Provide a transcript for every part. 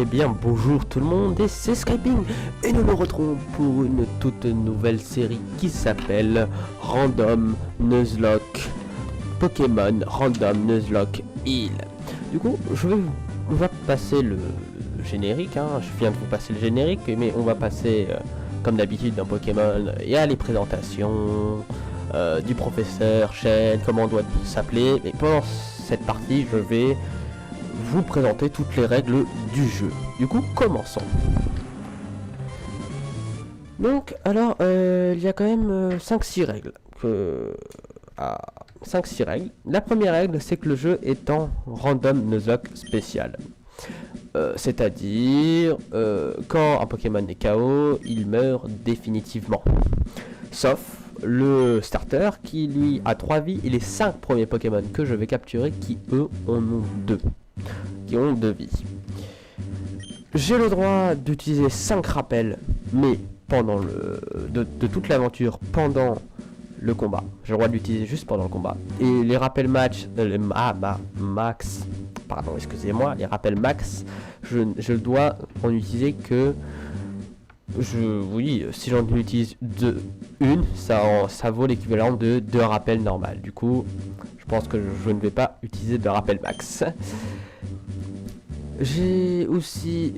Eh bien bonjour tout le monde et c'est Skyping et nous nous retrouvons pour une toute nouvelle série qui s'appelle Random Nuzlocke Pokémon Random Nuzlocke Heal. Du coup on va passer le générique, hein. Je viens de vous passer le générique mais on va passer comme d'habitude dans Pokémon. Il y a les présentations du professeur, chaîne, comment on doit s'appeler, mais pendant cette partie je vais vous présenter toutes les règles du jeu. Du coup, commençons. Donc, alors, il y a quand même 5-6 règles. 5-6 règles. La première règle, c'est que le jeu est en Random Nuzlocke spécial. C'est-à-dire, quand un Pokémon est KO, il meurt définitivement. Sauf le starter qui, lui, a 3 vies et les 5 premiers Pokémon que je vais capturer qui, eux, en ont 2. Qui ont 2 vies. J'ai le droit d'utiliser 5 rappels, mais pendant de toute l'aventure, pendant le combat. J'ai le droit d'utiliser juste pendant le combat. Et les rappels max, pardon, excusez-moi, les rappels max, je dois en utiliser que oui, si j'en utilise une, ça vaut l'équivalent de 2 rappels normales. Du coup, je pense que je ne vais pas utiliser de rappel max. J'ai aussi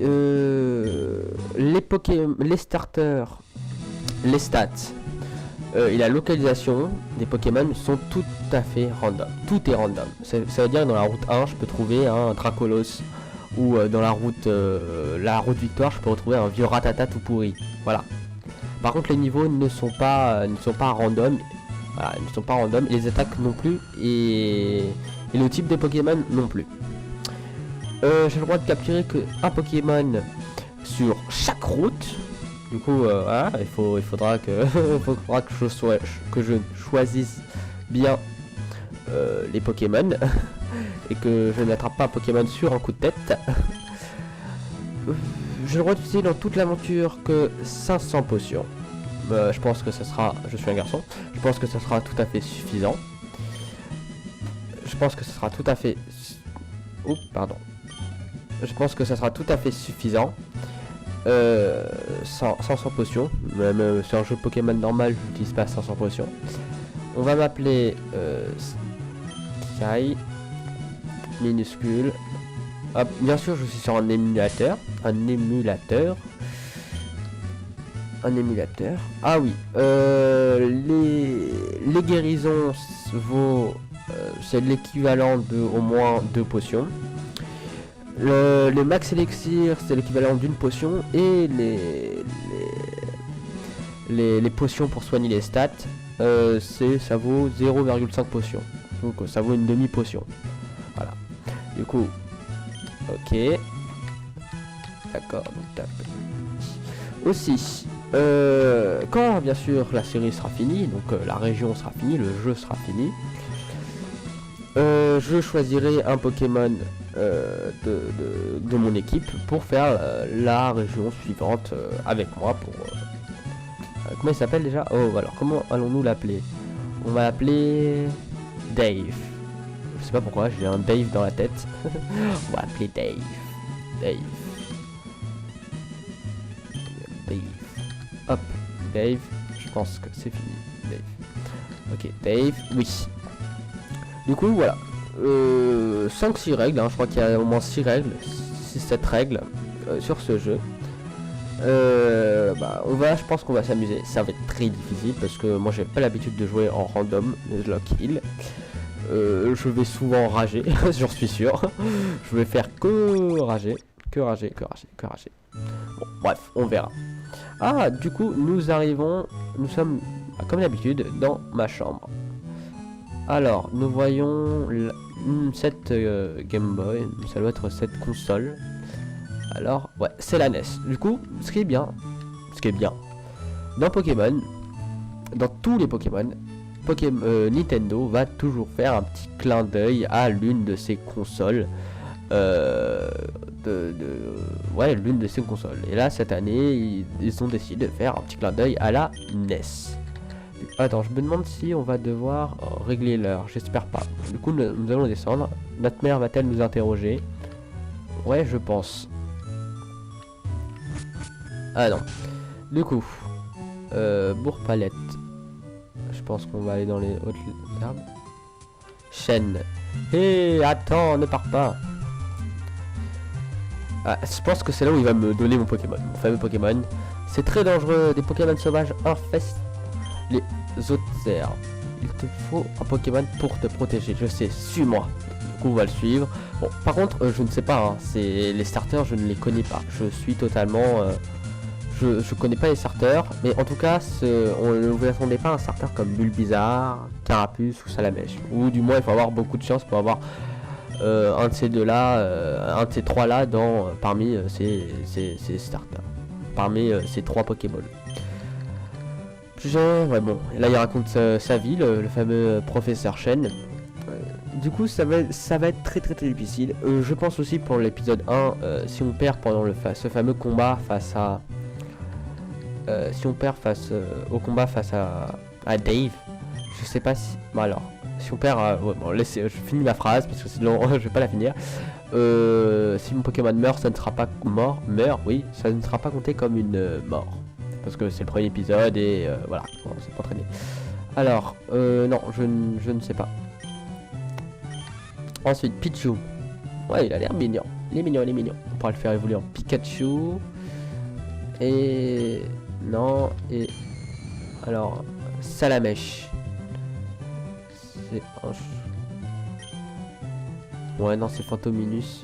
les starters, les stats et la localisation des Pokémon sont tout à fait random. Tout est random. Ça veut dire que dans la route 1, je peux trouver un Dracolos. Ou dans la route Victoire, je peux retrouver un vieux Rattata tout pourri. Voilà. Par contre, les niveaux ne sont pas random. Voilà, ils ne sont pas random. Les attaques non plus. Et le type de Pokémon non plus. J'ai le droit de capturer que un Pokémon sur chaque route. Du coup, voilà, il faudra que je choisisse bien les Pokémon et que je n'attrape pas un Pokémon sur un coup de tête. J'ai le droit d'utiliser dans toute l'aventure que 500 potions. Je pense que ça sera... Je suis un garçon. Je pense que ça sera tout à fait suffisant. Je pense que ça sera tout à fait... Oh, pardon. Je pense que ça sera tout à fait suffisant. 500 potions. Même sur un jeu Pokémon normal, je n'utilise pas 500 potions. On va m'appeler Sky minuscule. Hop, bien sûr, je suis sur un émulateur. Ah oui, les guérisons vaut c'est l'équivalent de au moins 2 potions. Le max élixir c'est l'équivalent d'une potion et les potions pour soigner les stats ça vaut 0,5 potions. Donc ça vaut une demi potion. Voilà. Du coup, ok. D'accord. Aussi, quand bien sûr la série sera finie, donc la région sera finie, le jeu sera fini, je choisirai un Pokémon de mon équipe pour faire la région suivante avec moi. Pour comment il s'appelle déjà? Oh, alors comment allons-nous l'appeler? On va l'appeler Dave. Je sais pas pourquoi, j'ai un Dave dans la tête. On va appeler Dave. Hop, Dave. Je pense que c'est fini. Dave. Ok, Dave, oui. Du coup, voilà. 5-6 règles, hein. Je crois qu'il y a au moins 6 règles. 6-7 règles sur ce jeu. Je pense qu'on va s'amuser. Ça va être très difficile parce que moi j'ai pas l'habitude de jouer en random Nuzlocke Heal. Je vais souvent rager, j'en suis sûr. Je vais faire que rager. Bon, bref, on verra. Ah, du coup, nous sommes, comme d'habitude, dans ma chambre. Alors, nous voyons cette Game Boy, ça doit être cette console. Alors, ouais, c'est la NES. Du coup, ce qui est bien, dans Pokémon, dans tous les Pokémon, Nintendo va toujours faire un petit clin d'œil à l'une de ses consoles. L'une de ses consoles. Et là, cette année, ils ont décidé de faire un petit clin d'œil à la NES. Attends, je me demande si on va devoir régler l'heure. J'espère pas. Du coup, nous allons descendre. Notre mère va-t-elle nous interroger? Ouais, je pense. Ah non. Du coup, Bourg-Palette. Je pense qu'on va aller dans les hautes herbes. Chêne. Hé, attends, ne pars pas. Ah, je pense que c'est là où il va me donner mon Pokémon, mon fameux Pokémon. C'est très dangereux, des Pokémon sauvages infestent les autres herbes. Il te faut un Pokémon pour te protéger, je sais, suis-moi. Du coup, on va le suivre. Bon, par contre, je ne sais pas, hein, c'est les starters, je ne les connais pas. Je suis totalement... je connais pas les starters, mais en tout cas, on ne vous attendez pas un starter comme Bulbizarre, Carapuce ou Salamèche. Ou du moins, il faut avoir beaucoup de chance pour avoir un de ces deux-là, un de ces trois-là parmi ces starters. Parmi ces trois Pokémon. Ouais, bon, là il raconte sa vie, le fameux professeur Chen. Du coup, ça va être très difficile. Je pense aussi pour l'épisode 1, si on perd pendant ce fameux combat face à... si on perd au combat face à Dave, je sais pas si... Bon alors, si on perd... ouais, bon, laissez, je finis ma phrase parce que sinon je vais pas la finir. Si mon Pokémon meurt, ça ne sera pas oui, ça ne sera pas compté comme une mort. Parce que c'est le premier épisode et voilà, on s'est pas entraîné. Alors, non, je ne sais pas. Ensuite, Pichu. Ouais, il a l'air mignon. Il est mignon. On pourra le faire évoluer en Pikachu. Et... Non, et... Alors, Salamèche. C'est un... Ouais, non, c'est Fantominus.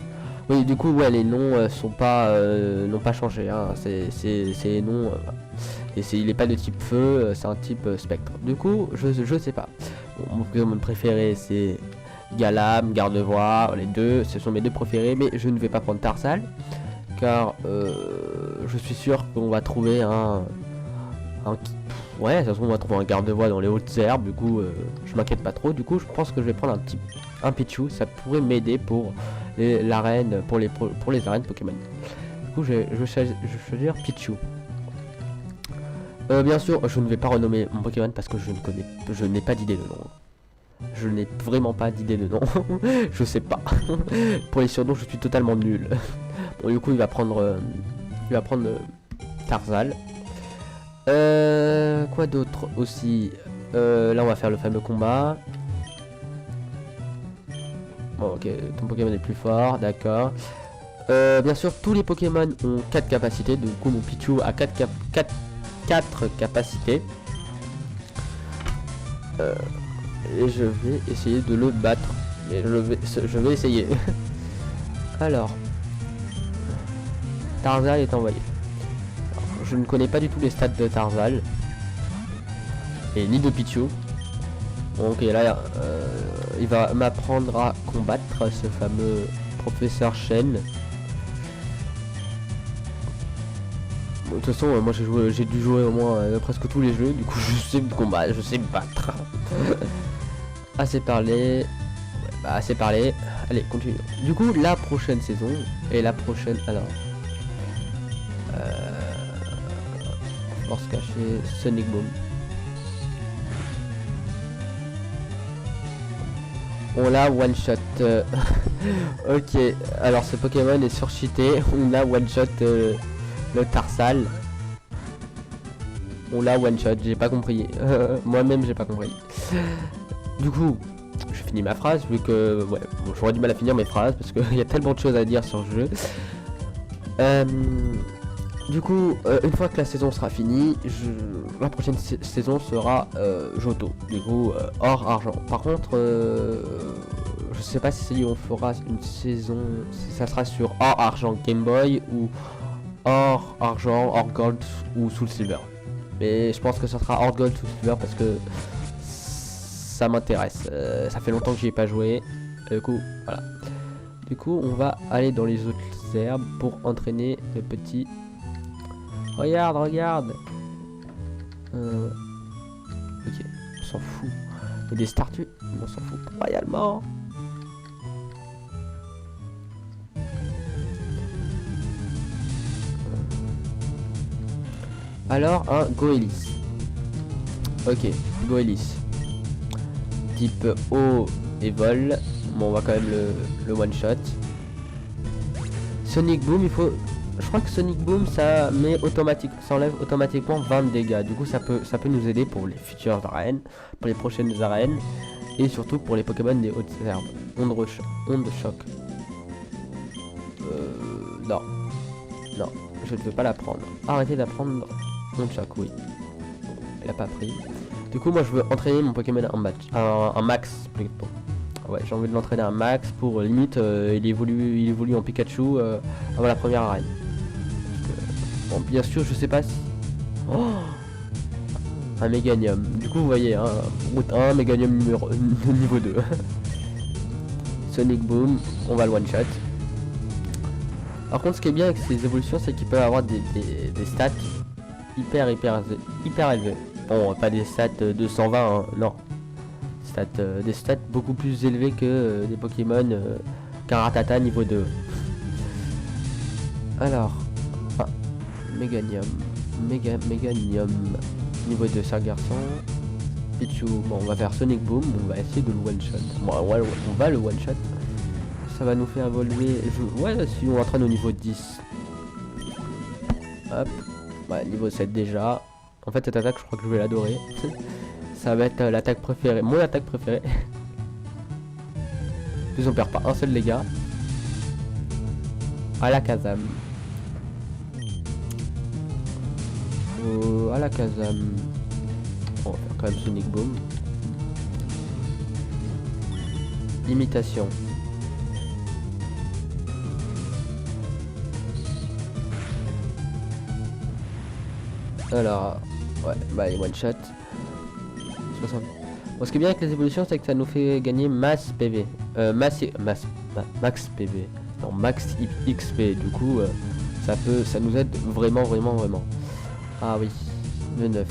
Oui, du coup, ouais, les noms sont pas... n'ont pas changé, hein. C'est les noms... et il est pas de type feu, c'est un type spectre. Du coup, je sais pas. Bon, mon Pokémon préféré, c'est... Galam, Gardevoir, les deux, ce sont mes deux préférés, mais je ne vais pas prendre Tarsal, car je suis sûr qu'on va trouver ouais, de toute façon on va trouver un Gardevoir dans les hautes herbes, du coup je m'inquiète pas trop. Du coup je pense que je vais prendre un Pichu, ça pourrait m'aider pour l'arène, pour les arènes Pokémon. Du coup je vais choisir Pichu. Bien sûr je ne vais pas renommer mon Pokémon parce que je n'ai pas d'idée de nom. Je n'ai vraiment pas d'idée de nom. Je sais pas. Pour les surnoms, je suis totalement nul. Bon, du coup, il va prendre Tarzal. Quoi d'autre aussi? Là, on va faire le fameux combat. Bon, ok, ton Pokémon est plus fort, d'accord. Bien sûr, tous les Pokémon ont 4 capacités. Du coup, mon Pichu a 4 capacités. Et je vais essayer de le battre. Mais je vais essayer. Alors, Tarzal est envoyé. Alors, je ne connais pas du tout les stats de Tarzal. Et ni de Pichu. Ok, là, il va m'apprendre à combattre ce fameux professeur Chen. Bon, de toute façon, moi j'ai dû jouer au moins presque tous les jeux. Du coup, je sais me combattre, je sais me battre. Assez parlé. Bah, assez parlé. Allez, continue. Du coup, la prochaine saison et la prochaine. Alors, force cachée, Sonic Boom. On l'a one shot. Ok. Alors, ce Pokémon est surcheaté. On a one shot le Tarsal. On l'a one shot. J'ai pas compris. Moi-même, j'ai pas compris. Du coup, je finis ma phrase vu que ouais, bon, j'aurais du mal à finir mes phrases parce qu'il y a tellement de choses à dire sur le jeu. Du coup, une fois que la saison sera finie, la prochaine saison sera Johto. Du coup, or argent. Par contre, je sais pas si on fera une saison, si ça sera sur or argent Game Boy ou or argent, or gold ou Soul Silver. Mais je pense que ça sera or gold, Soul Silver parce que ça m'intéresse. Ça fait longtemps que j'y ai pas joué. Du coup, voilà. Du coup, on va aller dans les autres herbes pour entraîner le petit. Regarde. Ok, on s'en fout. Il y a des statues, on s'en fout royalement. Alors, un Goélis. Ok, Goélis. Type eau et vol. Bon, on va quand même le one shot. Sonic Boom, il faut je crois que Sonic Boom ça met automatique, ça enlève automatiquement 20 de dégâts. Du coup ça peut nous aider pour les futures arènes, pour les prochaines arènes et surtout pour les Pokémon des hautes herbes. Onde de choc. Non. Non, je ne veux pas la prendre. Arrêtez d'apprendre onde de choc, oui. Elle a pas pris. Du coup moi je veux entraîner mon Pokémon en max plutôt. Ouais, j'ai envie de l'entraîner à max pour limite il évolue en Pikachu avant la première arène. Bon, bien sûr, je sais pas si... Oh, un Méganium. Du coup, vous voyez, hein, route 1, Méganium niveau 2. Sonic Boom, on va le one-shot. Par contre, ce qui est bien avec ces évolutions, c'est qu'il peut avoir des stats hyper élevées. Bon, pas des stats de 120, hein, non. Des stats beaucoup plus élevées que des Pokémon qu'un Rattata niveau 2. Alors... Méganium. Méganium. Niveau 2, c'est un garçon. Pichu. Bon, on va faire Sonic Boom. On va essayer de le one shot. Bon, on va le one shot. Ça va nous faire évoluer. Ouais, si on entraîne au niveau 10. Hop. Ouais, niveau 7 déjà. En fait, cette attaque, je crois que je vais l'adorer. Ça va être l'attaque préférée. Mon attaque préférée. Plus on perd pas un seul dégât. Alakazam. Alakazam. On va faire quand même Sonic Boom. Imitation. Alors, ouais, bah one shot. 60. Bon, ce qui est bien avec les évolutions, c'est que ça nous fait gagner masse PV. Max PV. Non, max XP. Du coup, ça nous aide vraiment. Ah oui, le 9.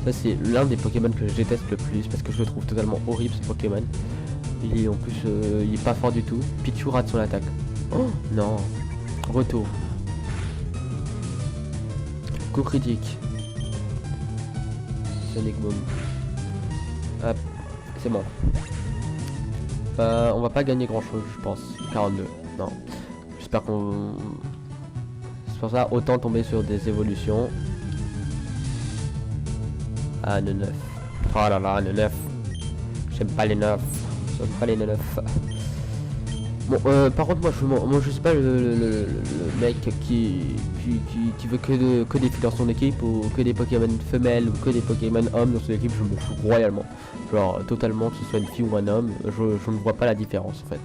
Ça c'est l'un des Pokémon que je déteste le plus parce que je le trouve totalement horrible ce Pokémon. Il est en plus, il est pas fort du tout. Pichu rate son attaque. Oh non. Retour. Coup critique. Sonic Boom. Hop, c'est bon. On va pas gagner grand chose, je pense. 42. Non. J'espère qu'on... C'est pour ça, autant tomber sur des évolutions. Ah, le 9. Oh là là, le 9. J'aime pas les 9. J'aime pas les 9. Bon, par contre, moi je suis pas le mec qui veut que des filles dans son équipe, ou que des Pokémon femelles, ou que des Pokémon hommes dans son équipe. Je m'en fous royalement. Genre, totalement, que ce soit une fille ou un homme, je ne vois pas la différence en fait.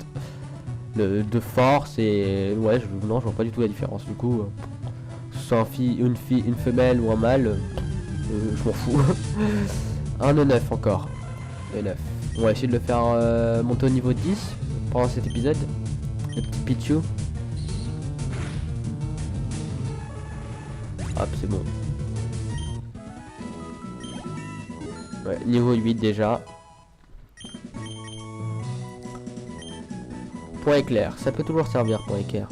De force et... Ouais, non, je vois pas du tout la différence. Du coup, que ce soit une femelle ou un mâle, je m'en fous. Un de 9 encore. Le 9. On va essayer de le faire monter au niveau 10 pendant cet épisode. Le petit Pichu. Hop, c'est bon. Ouais, niveau 8 déjà. Point éclair, ça peut toujours servir point éclair.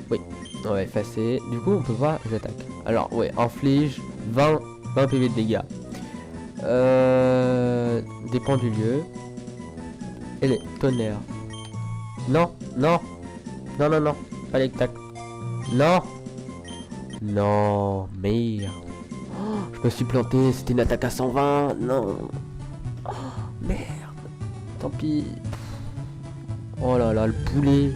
Oui, on va effacer. Du coup, on peut voir les attaques. Alors, ouais, inflige 20 PV de dégâts. Dépend du lieu. Et les tonnerres. Non. Fallait que tac. Non. Non, merde. Oh, je me suis planté, c'était une attaque à 120. Non. Oh, merde. Tant pis. Oh là là, le poulet.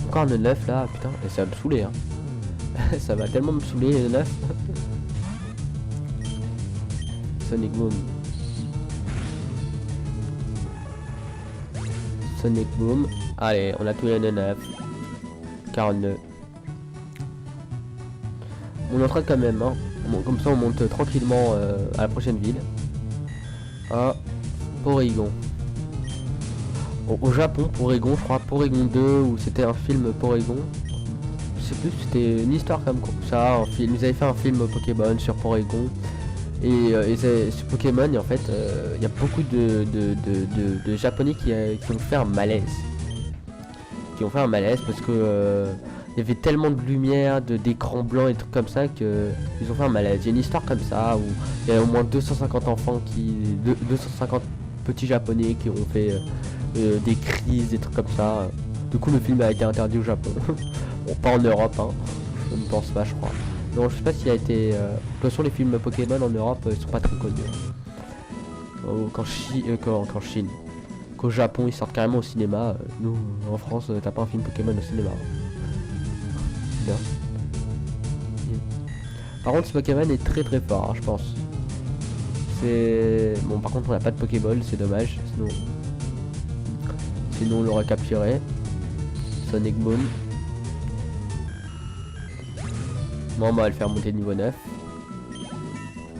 Encore le 9 là, putain. Et ça va me saouler, hein. Ça va tellement me saouler le 9. Sonic Boom. Sonic Boom. Allez, on a tous les 9. 42. On entraîne quand même, hein. Bon, comme ça on monte tranquillement à la prochaine ville. Ah, Porygon. Au Japon, Porygon, je crois Porygon 2, ou c'était un film Porygon. Je sais plus, c'était une histoire comme ça, un film. Ils avaient fait un film Pokémon sur Porygon. Et ce Pokémon, en fait, il y a beaucoup de Japonais qui ont fait un malaise. Parce que il y avait tellement de lumière, d'écran blanc et trucs comme ça que ils ont fait un malaise. Il y a une histoire comme ça où il y a au moins 250 enfants 250 petits Japonais qui ont fait des crises, des trucs comme ça. Du coup le film a été interdit au Japon. Bon, pas en Europe, hein. Je ne pense pas, je crois. Non, je sais pas s'il a été... De toute façon les films Pokémon en Europe ils sont pas très connus. Qu'en Chine. Qu'au Japon ils sortent carrément au cinéma. Nous en France t'as pas un film Pokémon au cinéma. Bien. Par contre ce Pokémon est très très fort, hein, je pense. C'est... Bon par contre on n'a pas de Pokéball, c'est dommage. Sinon on l'aurait capturé. Sonic Boom. Bon on va le faire monter de niveau 9.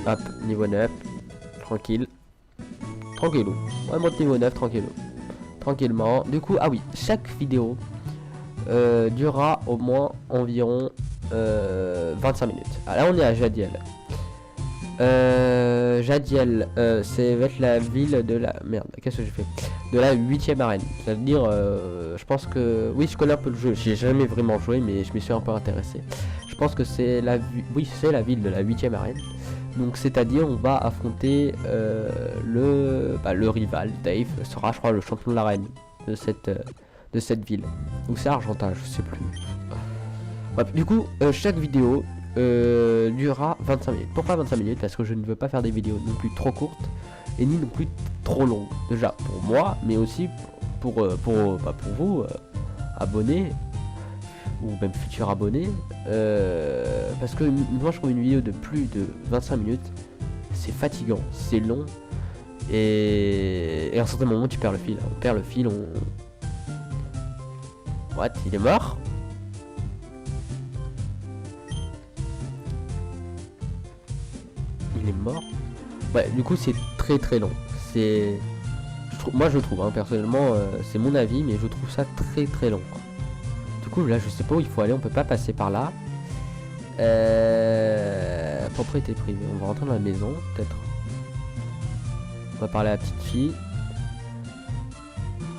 Hop, niveau 9. Tranquille. Tranquillou. On va monter niveau 9 tranquillou. Tranquillement. Du coup, ah oui, chaque vidéo durera au moins environ 25 minutes. Ah, là on est à Jadiel. Jadiel, c'est va être la ville de la... Merde, qu'est-ce que j'ai fait? De la 8ème arène. Ça veut dire, je pense que... Oui, je connais un peu le jeu. J'ai jamais vraiment joué, mais je m'y suis un peu intéressé. Je pense que c'est la... Oui, c'est la ville de la 8ème arène. Donc, c'est-à-dire, on va affronter le rival. Dave sera, je crois, le champion de l'arène de cette ville. Ou c'est Argentin, je sais plus. Bref, du coup, chaque vidéo... durera 25 minutes. Pourquoi 25 minutes? Parce que je ne veux pas faire des vidéos non plus trop courtes et ni non plus trop longues. Déjà pour moi, mais aussi pour vous, abonnés ou même futurs abonnés. Parce que moi je trouve une vidéo de plus de 25 minutes, c'est fatigant, c'est long et à un certain moment tu perds le fil. On perd le fil, What? Il est mort? Il est mort. Ouais, du coup c'est très très long. C'est, moi je trouve, hein, personnellement, c'est mon avis, mais je trouve ça très très long. Du coup là je sais pas où il faut aller, on peut pas passer par là. Propriété privée, on va rentrer dans la maison, peut-être. On va parler à la petite fille.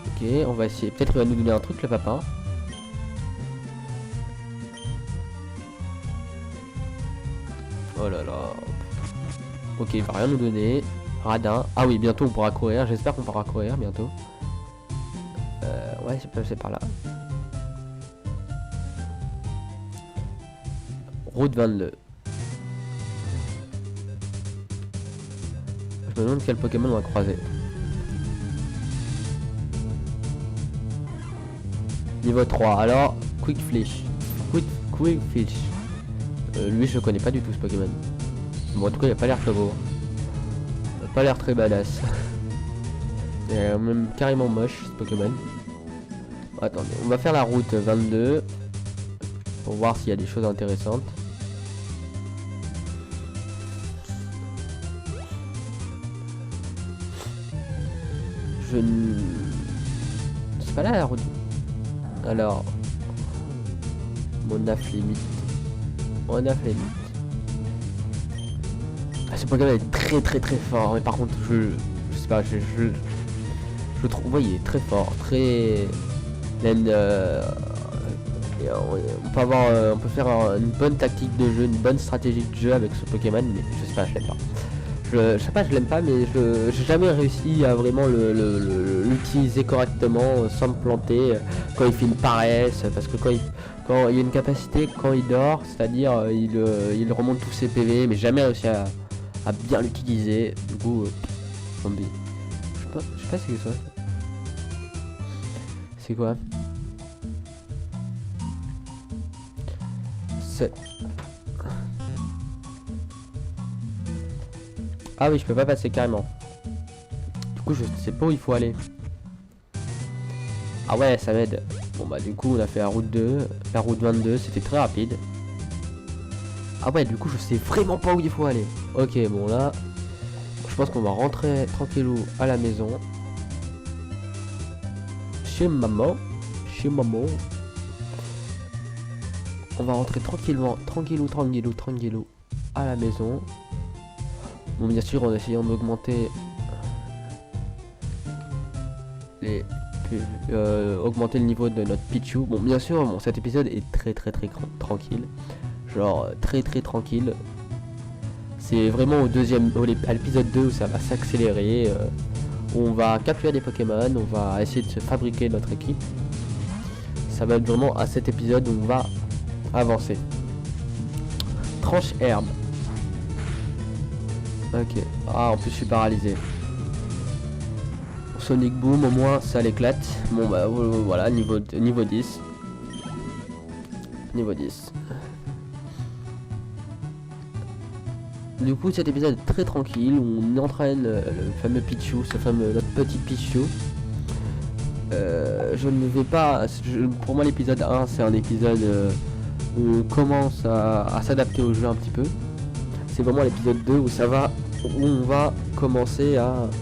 Ok, on va essayer, peut-être qu'il va nous donner un truc le papa. Oh là là. Ok, il va rien nous donner. Radin. Ah oui, bientôt on pourra courir. J'espère qu'on pourra courir bientôt. Ouais, c'est passé par là. Route 22. Je me demande quel Pokémon on va croiser. Niveau 3. Alors, Quick Fish. Quick Fish. Lui, je connais pas du tout ce Pokémon. Bon, en tout cas, il a pas l'air très beau. Il a pas l'air très badass. Il est même carrément moche ce Pokémon. Attendez, on va faire la route 22 pour voir s'il y a des choses intéressantes. Je ne... C'est pas là la route. Alors... Monaf limite. Monaf limite. Ah, ce Pokémon est très très très fort, mais par contre je sais pas, je trouve, ouais, il est très fort, très... on peut faire une bonne tactique de jeu, une bonne stratégie de jeu avec ce Pokémon, mais je sais pas, je l'aime pas. Je sais pas, je l'aime pas, mais j'ai jamais réussi à vraiment l'utiliser correctement sans me planter quand il fait une paresse, parce que quand il y a une capacité, quand il dort, c'est-à-dire il remonte tous ses PV, mais jamais réussi à bien l'utiliser. Du coup, zombie. Je sais pas c'est quoi. C'est quoi? C'est... Ah oui, je peux pas passer carrément. Du coup, je sais pas où il faut aller. Ah ouais, ça m'aide. Bon bah du coup, on a fait la route 2. La route 22, c'était très rapide. Ah ouais, du coup, je sais vraiment pas où il faut aller. Ok, bon là, je pense qu'on va rentrer tranquillou à la maison. Chez maman. On va rentrer tranquillement, tranquillou à la maison. Bon, bien sûr, en essayant d'augmenter augmenter le niveau de notre Pichu. Bon, bien sûr, bon, cet épisode est très tranquille. Genre, très tranquille. C'est vraiment à l'épisode 2 où ça va s'accélérer. On va capturer des Pokémon, on va essayer de se fabriquer notre équipe. ça va être vraiment à cet épisode où on va avancer. Tranche herbe. Ok. Ah, en plus je suis paralysé. Sonic Boom, au moins ça l'éclate. Bon bah voilà, niveau 10. Niveau 10. Du coup cet épisode est très tranquille, on entraîne le fameux Pichu, notre petit Pichu. Je ne vais pas... pour moi l'épisode 1 c'est un épisode où on commence à s'adapter au jeu un petit peu. C'est vraiment l'épisode 2 où on va commencer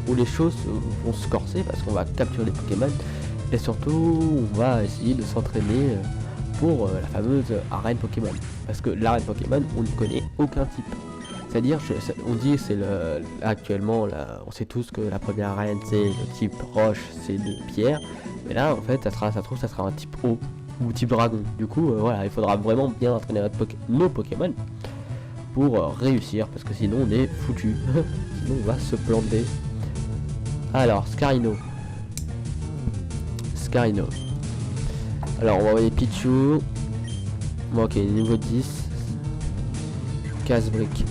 où les choses vont se corser parce qu'on va capturer les Pokémon. Et surtout on va essayer de s'entraîner pour la fameuse arène Pokémon. Parce que l'arène Pokémon on ne connaît aucun type. C'est-à-dire, on dit c'est actuellement, on sait tous que la première arène c'est le type roche, c'est de pierre. Mais là en fait ça sera un type eau ou type dragon. Du coup voilà, il faudra vraiment bien entraîner nos Pokémon pour réussir, parce que sinon on est foutu. Sinon on va se planter. Alors Scarino. Alors on va envoyer Pichu. Bon ok, niveau 10. Casse-brique.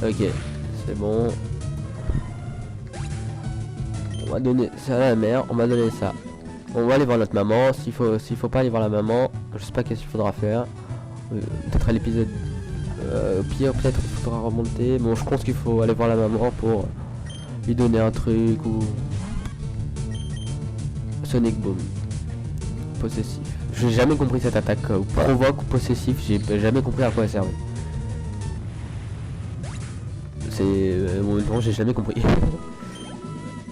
Ok, c'est bon. On va donner ça à la mère, on va donner ça. On va aller voir notre maman. S'il faut pas aller voir la maman, je sais pas qu'est-ce qu'il faudra faire. Peut-être à l'épisode. Au pire, peut-être il faudra remonter. Bon, je pense qu'il faut aller voir la maman pour lui donner un truc ou. Sonic Boom. Possessif. J'ai jamais compris cette attaque. Provoque ou possessif, j'ai jamais compris à quoi elle servait. Bon, j'ai jamais compris.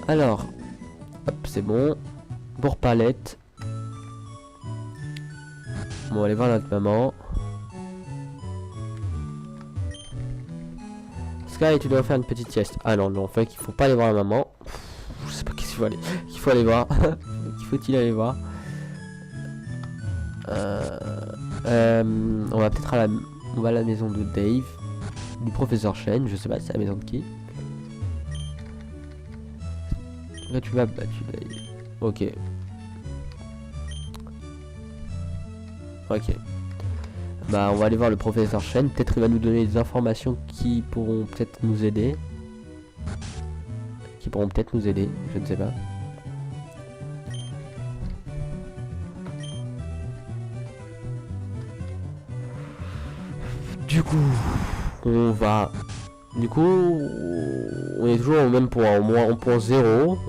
Alors, hop, c'est bon. Pour palette. Bon, on va aller voir notre maman. Sky, tu dois faire une petite sieste. Ah non, en fait, il faut pas aller voir la maman. Je sais pas qu'est-ce qu'il faut aller voir. Qu'il faut-il aller voir? On va peut-être on va à la maison de Dave. Du professeur Chen, je sais pas, c'est la maison de qui. Là tu vas battre. Ok. Ok. Bah on va aller voir le professeur Chen. Peut-être il va nous donner des informations qui pourront peut-être nous aider. Je ne sais pas. Du coup, on est toujours au même point, au moins en point 0.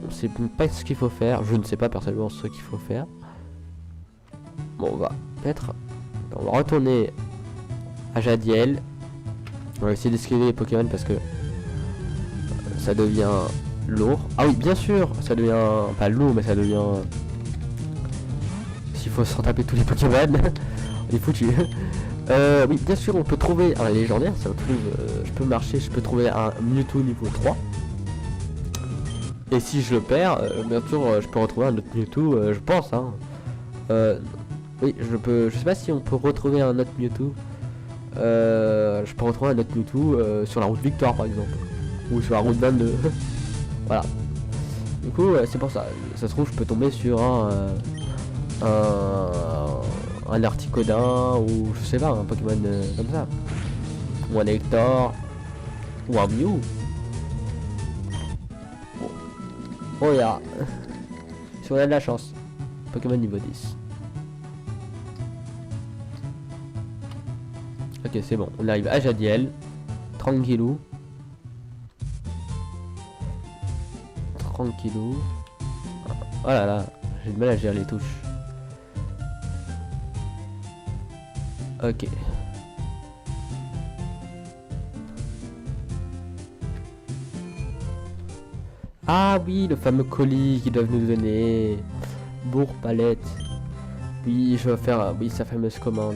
On sait pas ce qu'il faut faire. Je ne sais pas personnellement ce qu'il faut faire. Bon, on va retourner à Jadiel. On va essayer d'esquiver les Pokémon parce que ça devient lourd. Ah oui, bien sûr, ça devient pas lourd, mais ça devient. S'il faut s'en taper tous les Pokémon, on est foutu. Oui, bien sûr, on peut trouver un légendaire. Ça trouve, je peux marcher, je peux trouver un Mewtwo niveau 3. Et si je le perds, bien sûr, je peux retrouver un autre Mewtwo, je pense. Hein. Oui, je sais pas si on peut retrouver un autre Mewtwo. Je peux retrouver un autre Mewtwo sur la route Victoire, par exemple. Ou sur la route 22. Voilà. Du coup, c'est pour ça. Ça se trouve, je peux tomber sur un Articodin ou je sais pas, un Pokémon comme ça. Ou un Hector. Ou un Mew. Oh ya. Si on a de la chance. Pokémon niveau 10. Ok, c'est bon. On arrive à Jadiel. Tranquillou. Oh là là. J'ai du mal à gérer les touches. Ok. Ah oui, le fameux colis qu'ils doivent nous donner. Bourre palette. Oui, je vais faire oui, sa fameuse commande.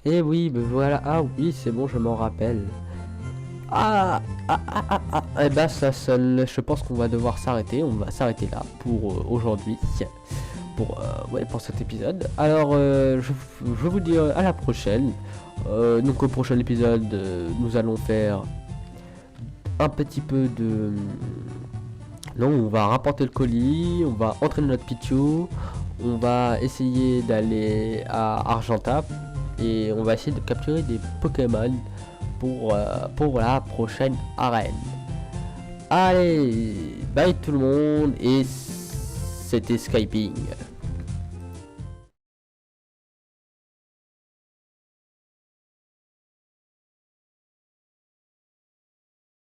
Et oui, ben voilà. Ah oui, c'est bon, je m'en rappelle. Eh ben ça sonne. Je pense qu'on va devoir s'arrêter. On va s'arrêter là pour aujourd'hui. Pour cet épisode. Alors je vous dis à la prochaine. Donc au prochain épisode nous allons faire un petit peu Donc on va rapporter le colis, on va entraîner notre Pichu, on va essayer d'aller à Argentap et on va essayer de capturer des Pokémon pour la prochaine arène. Allez, bye tout le monde et c'était Skyping.